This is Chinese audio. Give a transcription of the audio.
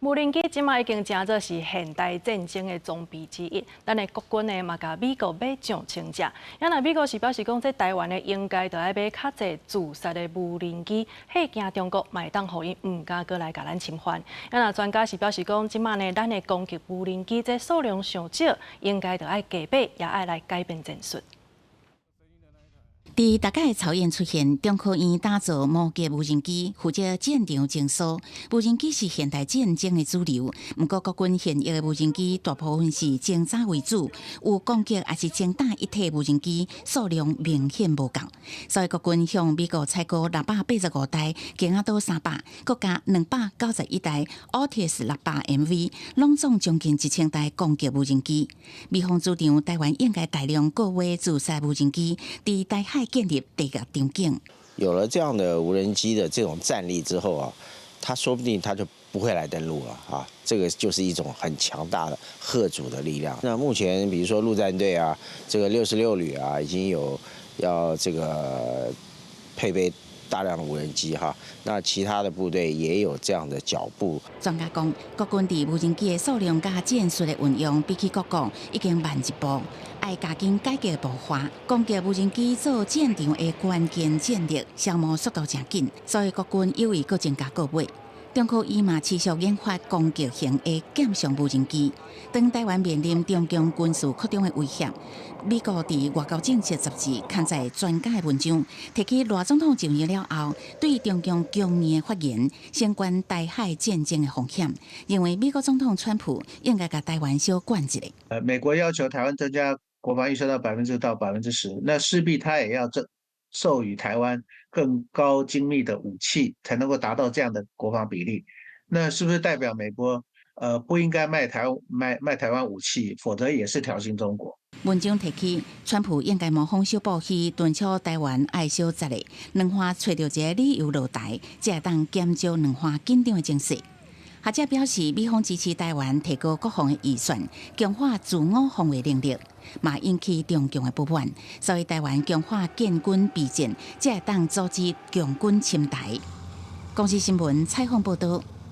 无人机即卖已经成做是现代战争的装备之一。咱的国军呢嘛，甲美国买上亲者。因为美国是表示讲，这台湾呢应该就要买较侪自杀的无人机，吓惊中国，嘛会当互伊唔敢过来甲咱侵犯。因为专家是表示讲，即卖呢咱的攻击无人机这数量上少，应该就要加倍，也爱来改变战术。 伫大家的草原出现，中科院打造摩羯无人机，负责战场情疏。无人机是现代战争的主流，不过国军现役的无人机大部分是侦察为主，有攻击也是精打一体无人机数量明显无够。所以国军向美国采购685台，其他都300，各加291台 Otis 600MV， 拢总将近1000台攻击无人机。美方主张台湾应该大量购买自杀无人机，伫台海 建立地个场景。有了这样的无人机的这种战力之后啊，他说不定他就不会来登陆了啊！这个就是一种很强大的嚇阻的力量。那目前比如说陆战队啊，这个66旅啊，已经有要这个配备 大量的无人机哈，那其他的部队也有这样的脚步。专家讲，国军伫无人机的数量加战术的运用，比起国共已经慢一步，爱加紧改革步伐。攻击无人机做战场的关键战力，消磨速度真紧，所以国军有意搁增加购买。 中科院嘛持续研发攻击型的减伤无人机。当台湾面临中共军事扩张的威胁，美国伫外交政策杂志刊载专家的文章，提起赖总统就任了后，对中共强硬的发言，相关台海战争的风险，认为美国总统川普应该甲台湾小管一下。美国要求台湾增加国防预算到10%到10%，那势必他也要授予台湾 更高精密的武器，才能够达到这样的国防比例。那是不是代表美国不应该卖台湾武器，否则也是挑衅中国？文章提起，川普应该模仿小布希，敦促台湾爱小责的，两方找到一个理由落台，才会当减少两方紧张的情势。学者表示，美方支持台湾提高国防的预算，强化自我防卫能力，嘛引起中共的不满，所以台湾强化建军备战，才会当阻止共军侵台。公司新闻采访报道。